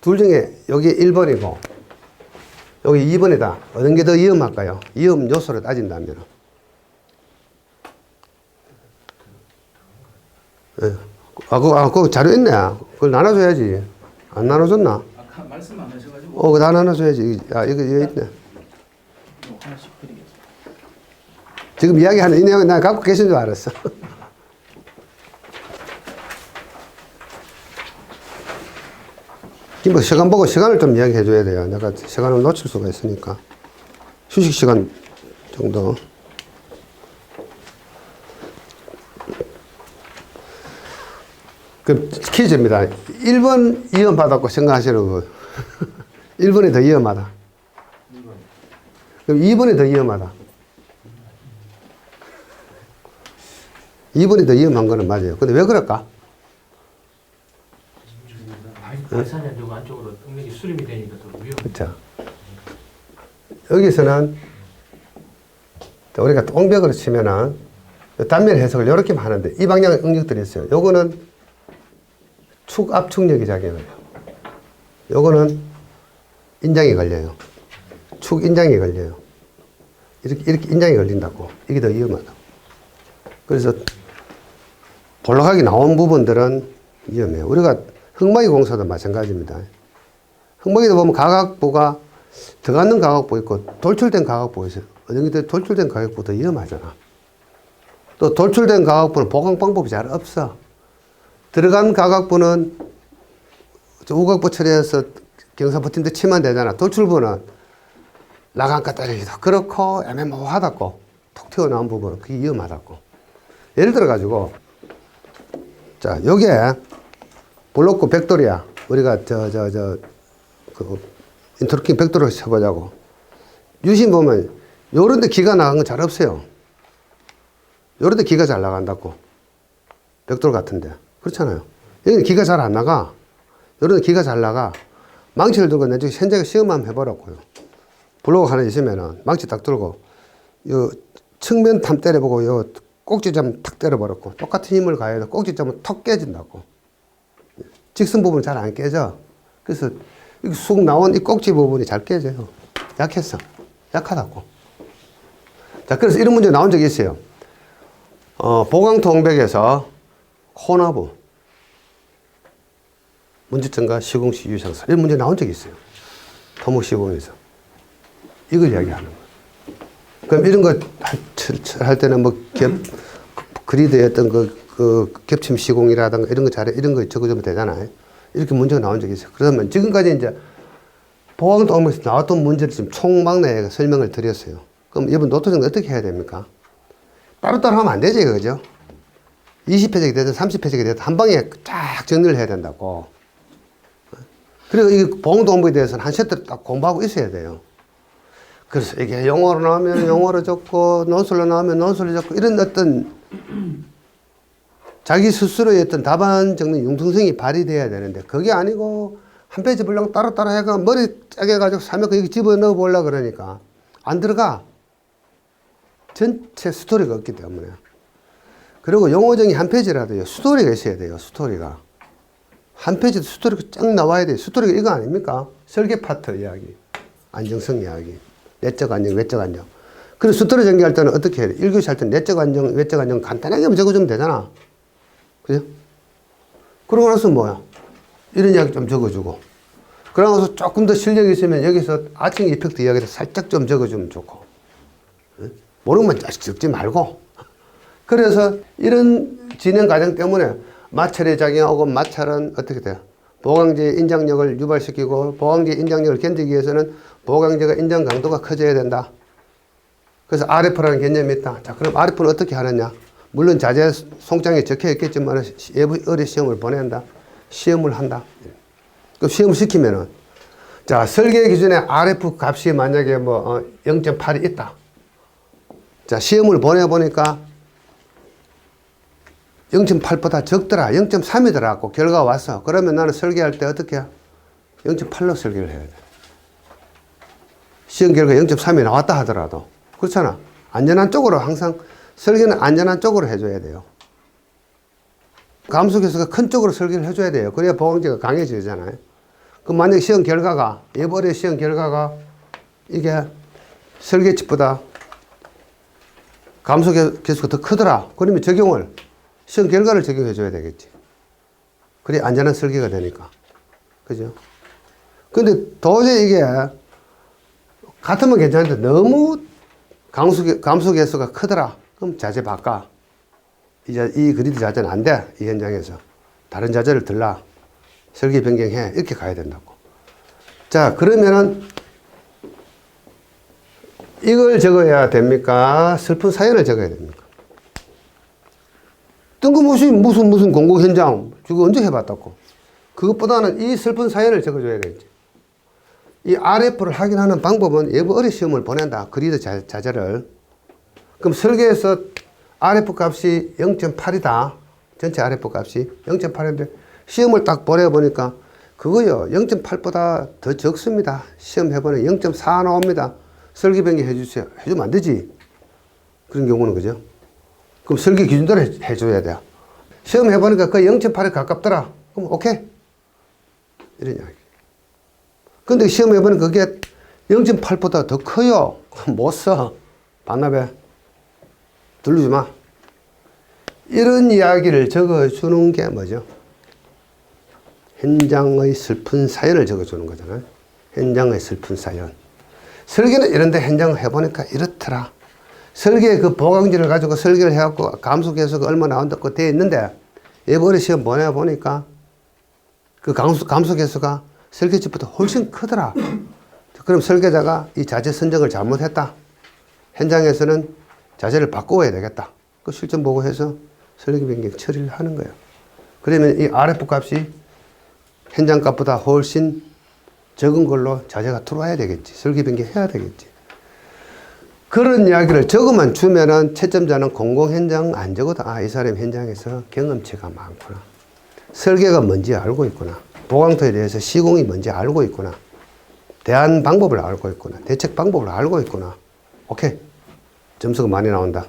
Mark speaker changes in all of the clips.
Speaker 1: 둘 중에 여기 1번이고 여기 2번이다. 어느 게 더 위험할까요? 위험 요소를 따진다면. 예. 그거 자료 있네. 그걸 나눠줘야지. 안 나눠줬나?
Speaker 2: 아까 말씀 안 하셔가지고.
Speaker 1: 그거 다 나눠줘야지. 이거 있네.
Speaker 2: 하나씩 드리겠습니다.
Speaker 1: 지금 이야기하는 이 내용은 나 갖고 계신 줄 알았어. 김보 시간 보고 시간을 좀 이야기해 줘야 돼요. 내가 시간을 놓칠 수가 있으니까. 휴식 시간 정도. 그 퀴즈입니다. 1번 위험하다고 생각하시는 분. 1번이 더 위험하다. 그럼 2번이 더 위험하다. 2번이 더 위험한 거는 맞아요. 근데 왜 그럴까?
Speaker 3: 발산이 안쪽으로 응력이 수렴이 되니까 더 위험.
Speaker 1: 그렇죠. 여기서는 우리가 옹벽으로 치면은 단면 해석을 이렇게 하는데 이 방향에 응력들이 있어요. 요거는 축 압축력이 작용해요. 요거는 인장이 걸려요. 축 인장이 걸려요. 이렇게 인장이 걸린다고. 이게 더 위험하다. 그래서 볼록하게 나온 부분들은 위험해요. 우리가 흙막이 공사도 마찬가지입니다. 흙막이도 보면 가각부가 들어가는 가각부 있고 돌출된 가각부 있어요. 어느 게 돌출된 가각부 더 위험하잖아. 또 돌출된 가각부는 보강 방법이 잘 없어. 들어간 가각부는 우각부 처리해서 경사 버틴 데 치면 되잖아. 돌출부는 라간가 때리기도 그렇고 애매모호하다고 톡 튀어나온 부분은 그게 위험하다고. 예를 들어 가지고 자 요게 블록구 벽돌이야. 우리가 그 인터로킹 벽돌을 쳐보자고. 유심 보면 요런 데 기가 나간 건 잘 없어요. 요런 데 기가 잘 나간다고. 벽돌 같은데. 그렇잖아요. 여기는 기가 잘 안 나가. 요런 데 기가 잘 나가. 망치를 들고 내가 현장에 시험 한번 해보라고요. 블록 하나 있으면은 망치 딱 들고 요 측면 탐 때려보고 요 꼭지점 탁 때려버렸고 똑같은 힘을 가해야 돼. 꼭지점은 턱 깨진다고. 직선 부분은 잘 안 깨져. 그래서 쑥 나온 이 꼭지 부분이 잘 깨져요. 약했어. 약하다고. 자, 그래서 이런 문제 나온 적이 있어요. 보강통백에서 코나부 문제점과 시공시 유상설 이런 문제 나온 적이 있어요. 토목 시공에서. 이걸 이야기하는 거예요. 그럼 이런 거 할 때는 뭐 그리드의 어떤 그 겹침 시공이라든가 이런 거 잘해, 이런 거 적어주면 되잖아요. 이렇게 문제가 나온 적이 있어요. 그러면 지금까지 이제 보강통백에서 나왔던 문제를 지금 총망라에 설명을 드렸어요. 그럼 이번 노트정리 어떻게 해야 됩니까? 따로따로 하면 안 되지, 그죠? 20회적이 되든 30회적이 되든 한 방에 쫙 정리를 해야 된다고. 그리고 이 보강통백에 대해서는 한 세트 딱 공부하고 있어야 돼요. 그래서 이게 영어로 나오면 영어로 적고, 논술로 나오면 논술로 적고, 이런 어떤 자기 스스로의 어떤 답안 적는 융통성이 발휘돼야 되는데, 그게 아니고, 한 페이지 분량 따로따로 해가 머리 짜게 해가지고 사면 여기 집어넣어 보려고 그러니까, 안 들어가. 전체 스토리가 없기 때문에. 그리고 용어정이 한 페이지라도요, 스토리가 있어야 돼요, 스토리가. 한 페이지도 스토리가 쫙 나와야 돼요. 스토리가 이거 아닙니까? 설계 파트 이야기, 안정성 이야기, 내적 안정, 외적 안정. 그래서 스토리 전개할 때는 어떻게 해야 돼? 1교시 할 때는 내적 안정, 외적 안정 간단하게 적어주면 되잖아. 그죠? 그러고 나서 뭐야? 이런 이야기 좀 적어주고. 그러고 나서 조금 더 실력이 있으면 여기서 아칭 이펙트 이야기를 살짝 좀 적어주면 좋고. 모르는 건 적지 말고. 그래서 이런 진행 과정 때문에 마찰이 작용하고 마찰은 어떻게 돼요? 보강제의 인장력을 유발시키고 보강제의 인장력을 견디기 위해서는 보강제가 인장 강도가 커져야 된다. 그래서 RF라는 개념이 있다. 자, 그럼 RF는 어떻게 하느냐? 물론 자재 송장에 적혀 있겠지만 외부 의뢰 시험을 보낸다. 시험을 한다. 그 시험을 시키면은 자, 설계 기준에 RF 값이 만약에 뭐 0.8이 있다. 자, 시험을 보내보니까 0.8보다 적더라. 0.3이더라고. 결과가 왔어. 그러면 나는 설계할 때 어떻게 해? 0.8로 설계를 해야 돼. 시험 결과 0.3이 나왔다 하더라도. 그렇잖아. 안전한 쪽으로 항상 설계는 안전한 쪽으로 해줘야 돼요. 감속에서가 큰 쪽으로 설계를 해줘야 돼요. 그래야 보강제가 강해지잖아요. 그럼 만약 시험 결과가, 예벌의 시험 결과가 이게 설계치보다 감소 개수가 더 크더라. 그러면 적용을, 시험 결과를 적용해 줘야 되겠지. 그래, 안전한 설계가 되니까. 그죠? 근데 도저히 이게 같으면 괜찮은데 너무 감소 개수가 크더라. 그럼 자재 바꿔. 이제 이 그리드 자재는 안 돼. 이 현장에서. 다른 자재를 들라. 설계 변경해. 이렇게 가야 된다고. 자, 그러면은 이걸 적어야 됩니까? 슬픈 사연을 적어야 됩니까? 뜬금없이 무슨 공공 현장. 저거 언제 해봤다고. 그것보다는 이 슬픈 사연을 적어줘야 되겠지. 이 RF를 확인하는 방법은 예부 어뢰 시험을 보낸다. 그리드 자재를. 그럼 설계에서 RF 값이 0.8이다. 전체 RF 값이 0.8인데 시험을 딱 보내보니까 그거요. 0.8보다 더 적습니다. 시험 해보니 0.4 나옵니다. 설계 변경 해주세요. 해주면 안 되지. 그런 경우는 그죠? 그럼 설계 기준대로 해줘야 돼요. 시험 해보니까 그 0.8에 가깝더라. 그럼 오케이. 이런 이야기. 근데 시험 해보니까 그게 0.8보다 더 커요. 못 써. 반납해. 들르지 마. 이런 이야기를 적어주는 게 뭐죠? 현장의 슬픈 사연을 적어주는 거잖아요. 현장의 슬픈 사연. 설계는 이런데 현장을 해보니까 이렇더라. 설계 그 보강지를 가지고 설계를 해갖고 감소 개수가 얼마 나온다고 되어 있는데 예벌의 시험 보내보니까 그 감소 개수가 설계치보다 훨씬 크더라. 그럼 설계자가 이 자재 선정을 잘못했다. 현장에서는 자재를 바꿔야 되겠다. 그 실전 보고해서 설계 변경 처리를 하는 거예요. 그러면 이 RF 값이 현장 값보다 훨씬 적은 걸로 자재가 들어와야 되겠지. 설계 변경해야 되겠지. 그런 이야기를 적어만 주면은 채점자는 공공 현장 안 적어도 아, 이 사람 현장에서 경험치가 많구나. 설계가 뭔지 알고 있구나. 보강토에 대해서 시공이 뭔지 알고 있구나. 대안 방법을 알고 있구나. 대책 방법을 알고 있구나. 오케이. 점수가 많이 나온다.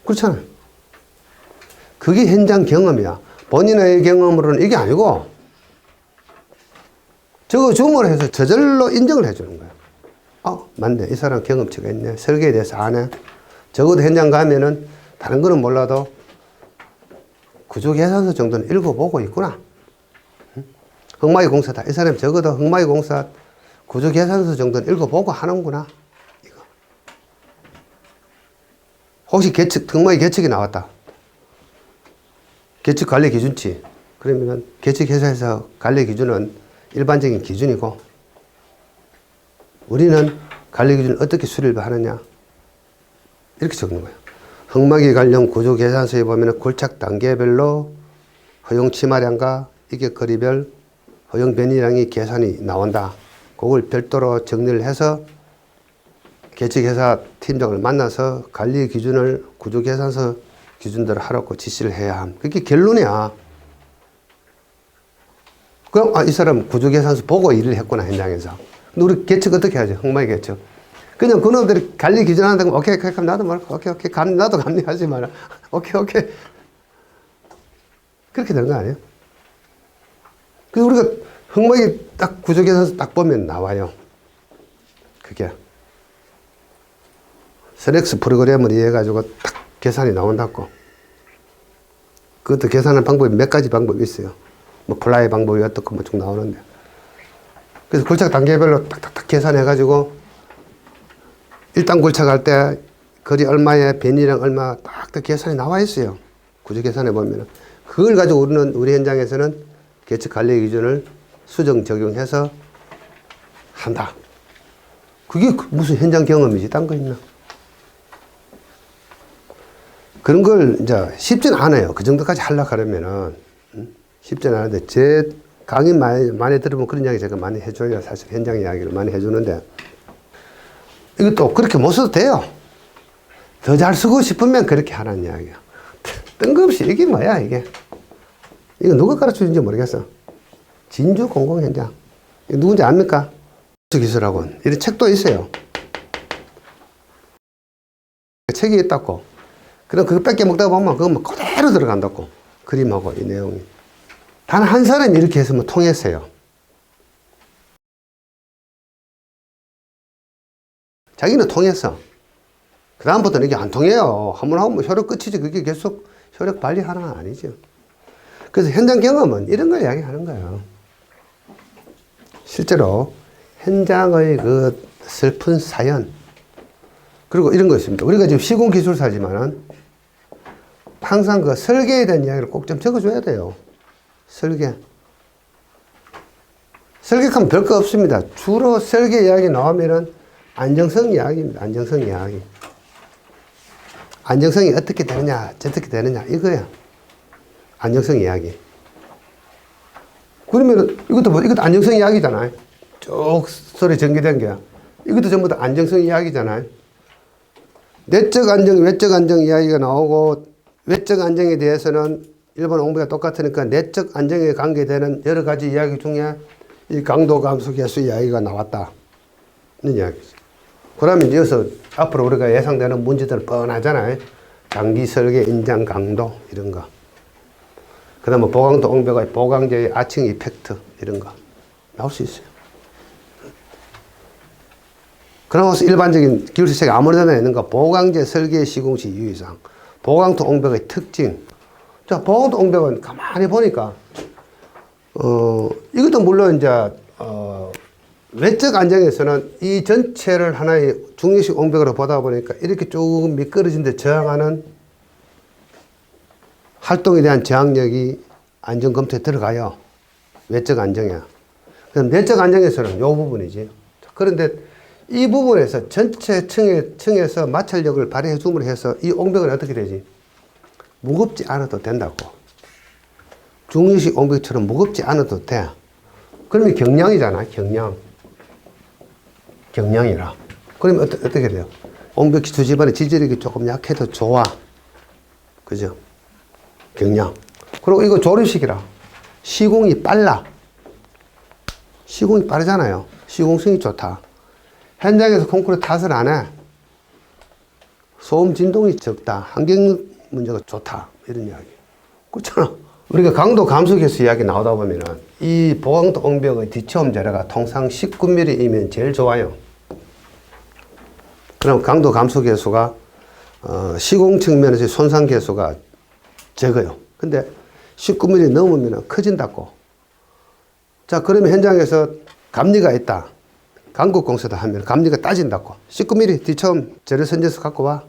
Speaker 1: 그렇잖아요. 그게 현장 경험이야. 본인의 경험으로는 이게 아니고 저거 주문을 해서 저절로 인정을 해주는 거야. 맞네. 이 사람 경험치가 있네. 설계에 대해서 아네. 적어도 현장 가면은 다른 거는 몰라도 구조계산서 정도는 읽어보고 있구나. 흙막이 공사다. 이 사람 적어도 흙막이 공사 구조계산서 정도는 읽어보고 하는구나. 이거. 혹시 흙막이 계측이 나왔다. 계측 관리 기준치. 그러면 계측 회사에서 관리 기준은 일반적인 기준이고 우리는 관리 기준을 어떻게 수립을 하느냐. 이렇게 적는 거예요. 흙막이 관련 구조 계산서에 보면 골착 단계별로 허용 치마량과 이격 거리별 허용 변이량이 계산이 나온다. 그걸 별도로 정리를 해서 계측회사 팀장을 만나서 관리 기준을 구조 계산서 기준대로 하라고 지시를 해야 함. 그게 결론이야. 그럼 이 사람 구조 계산서 보고 일을 했구나 현장에서. 근데 우리 계측 어떻게 하죠? 흙막이 계측. 그냥 그놈들이 관리 기준 한다고 오케이 그럼 나도 말 오케이 나도 감리하지 마라. 오케이 그렇게 되는 거 아니에요? 그래서 우리가 흙막이 딱 구조 계산서 딱 보면 나와요. 그게 스렉스 프로그램을 이해해가지고 딱 계산이 나온다고. 그것도 계산하는 방법이 몇 가지 방법이 있어요. 뭐 플라이 방법이 어떻고 뭐 쭉 나오는데. 그래서 골착 단계별로 딱딱딱 계산해가지고 1단 골착할 때 거리 얼마에 변이량 얼마 딱딱 계산이 나와 있어요. 구조 계산해 보면은. 그걸 가지고 우리 현장에서는 계측 관리 기준을 수정 적용해서 한다. 그게 무슨 현장 경험이지? 딴 거 있나? 그런 걸 이제 쉽지는 않아요. 그 정도까지 하려고 하려면은. 쉽지는 않은데, 제 강의 많이 들으면 그런 이야기 제가 많이 해줘요. 사실 현장 이야기를 많이 해주는데. 이것도 그렇게 못 써도 돼요. 더 잘 쓰고 싶으면 그렇게 하라는 이야기야. 뜬금없이 이게 뭐야, 이게. 이거 누가 가르쳐 준지 모르겠어. 진주 공공현장. 이거 누군지 압니까? 기술학원. 이런 책도 있어요. 책이 있다고. 그럼 그거 뺏겨 먹다 보면 그거 뭐 그대로 들어간다고. 그림하고 이 내용이. 단 한 사람이 이렇게 했으면 통했어요. 자기는 통했어. 그 다음부터는 이게 안 통해요. 한 번 하고 뭐 효력 끝이지. 그게 계속 효력 발휘하는 건 아니죠. 그래서 현장 경험은 이런 걸 이야기하는 거예요. 실제로 현장의 그 슬픈 사연, 그리고 이런 거 있습니다. 우리가 지금 시공기술사지만은 항상 그 설계에 대한 이야기를 꼭 좀 적어줘야 돼요. 설계. 설계하면 별거 없습니다. 주로 설계 이야기 나오면은 안정성 이야기입니다. 안정성 이야기. 안정성이 어떻게 되느냐, 저떻게 되느냐, 이거야. 안정성 이야기. 그러면 이것도 안정성 이야기잖아요. 쭉 소리 전개된 게. 이것도 전부 다 안정성 이야기잖아요. 내적 안정, 외적 안정 이야기가 나오고, 외적 안정에 대해서는 일본 옹배가 똑같으니까 내적 안정에 관계되는 여러 가지 이야기 중에 이 강도 감소 계수 이야기가 나왔다. 는 이야기죠. 그러면 이어서 앞으로 우리가 예상되는 문제들 뻔하잖아요. 장기 설계, 인장 강도, 이런 거. 그 다음에 보강도 옹배가 보강제의 아칭 이펙트, 이런 거. 나올 수 있어요. 그러면서 일반적인 기술책에 아무데나 있는 거, 보강제 설계 시공시 유의사항, 보강도 옹배의 특징. 자, 보강도 옹배는 가만히 보니까, 이것도 물론 이제, 외적 안정에서는 이 전체를 하나의 중립식 옹벽으로 보다 보니까 이렇게 조금 미끄러진 데 저항하는 활동에 대한 저항력이 안전검토에 들어가요. 외적 안정에. 그럼 내적 안정에서는 이 부분이지. 그런데 이 부분에서 전체 층에서 마찰력을 발휘해 줌으로 해서 이 옹벽은 어떻게 되지? 무겁지 않아도 된다고. 중립식 옹벽처럼 무겁지 않아도 돼. 그러면 경량이잖아, 경량. 경량이라. 그러면 어떻게 돼요? 옹벽 두 집안의 지지력이 조금 약해도 좋아. 그죠? 경량. 그리고 이거 조립식이라. 시공이 빨라. 시공이 빠르잖아요. 시공성이 좋다. 현장에서 콘크리트 탓을 안 해. 소음 진동이 적다. 환경 문제가 좋다. 이런 이야기. 그렇잖아. 우리가 강도 감소 계수 이야기 나오다 보면은 이 보강도 옹벽의 뒤처음 재료가 통상 19mm이면 제일 좋아요. 그럼 강도 감소 계수가 시공 측면에서 손상 계수가 적어요. 근데 19mm 넘으면 커진다고. 자, 그러면 현장에서 감리가 있다. 강국공사다 하면 감리가 따진다고. 19mm 뒤처음 재료 선재서 갖고 와.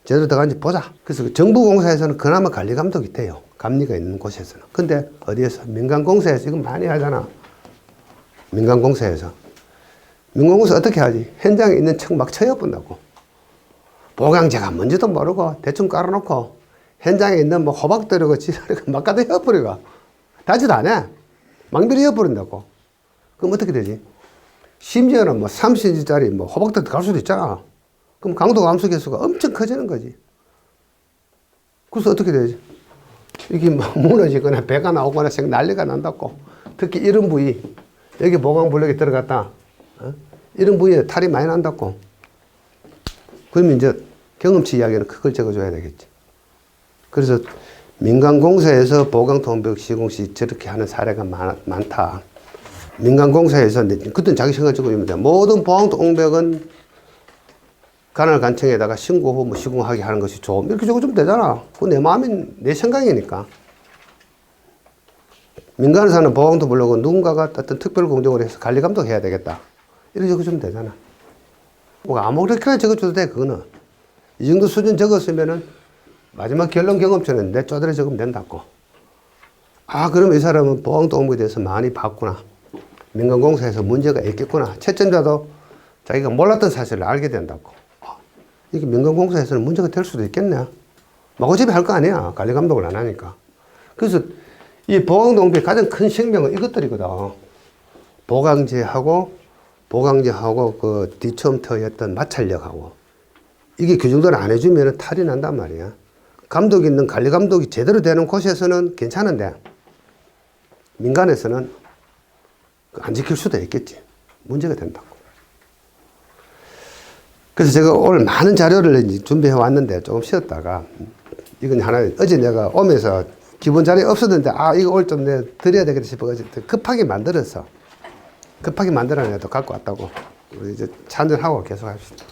Speaker 1: 제대로 들어간지 보자. 그래서 그 정부공사에서는 그나마 관리 감독이 돼요. 감리가 있는 곳에서는. 근데 어디에서? 민간공사에서 이건 많이 하잖아. 민간공사에서. 민간공사 어떻게 하지? 현장에 있는 층 막 쳐여본다고. 보강제가 뭔지도 모르고 대충 깔아놓고 현장에 있는 뭐 호박들이고 지랄이고 막 갖다 헤어버리고 다지도 안 해. 망비리 헤어버린다고. 그럼 어떻게 되지? 심지어는 뭐 30cm짜리 뭐 호박들 갈 수도 있잖아. 그럼 강도 감소 계수가 엄청 커지는 거지. 그래서 어떻게 되지? 이게 뭐 무너지거나 배가 나오거나 난리가 난다고. 특히 이런 부위, 여기 보강 블록이 들어갔다. 이런 부위에 탈이 많이 난다고. 그러면 이제 경험치 이야기는 그걸 적어줘야 되겠지. 그래서 민간공사에서 보강통벽 시공시 저렇게 하는 사례가 많다. 민간공사에서, 그때는 자기 생각 적어주면 돼. 모든 보강통벽은 관할 관청에다가 신고 후 뭐 시공하게 하는 것이 좋음. 이렇게 적어주면 되잖아. 그건 내 마음이, 내 생각이니까. 민간에서 하는 보강도 블록은 누군가가 어떤 특별 공정을 해서 관리 감독해야 되겠다. 이렇게 적어주면 되잖아. 뭐 아무렇게나 적어줘도 돼, 그거는. 이 정도 수준 적었으면은 마지막 결론 경험처는 내 쪼들에 적으면 된다고. 아, 그럼 이 사람은 보강도움에 대해서 많이 봤구나. 민간공사에서 문제가 있겠구나. 채점자도 자기가 몰랐던 사실을 알게 된다고. 이게 민간공사에서는 문제가 될 수도 있겠네. 마구잡이 할 거 아니야. 관리 감독을 안 하니까. 그래서 이 보강도움의 가장 큰 생명은 이것들이거든. 보강제하고 그 뒤처음터였던 마찰력하고. 이게 규정대로 안 해주면 탈이 난단 말이야. 감독이 있는 관리 감독이 제대로 되는 곳에서는 괜찮은데 민간에서는 안 지킬 수도 있겠지. 문제가 된다고. 그래서 제가 오늘 많은 자료를 준비해 왔는데 조금 쉬었다가 이건 하나, 어제 내가 오면서 기본 자리 없었는데 아 이거 오늘 좀 내가 드려야 되겠다 싶어가지고 급하게 만들어서 급하게 만들어내도 갖고 왔다고 우리 이제 차 한잔하고 계속 합시다.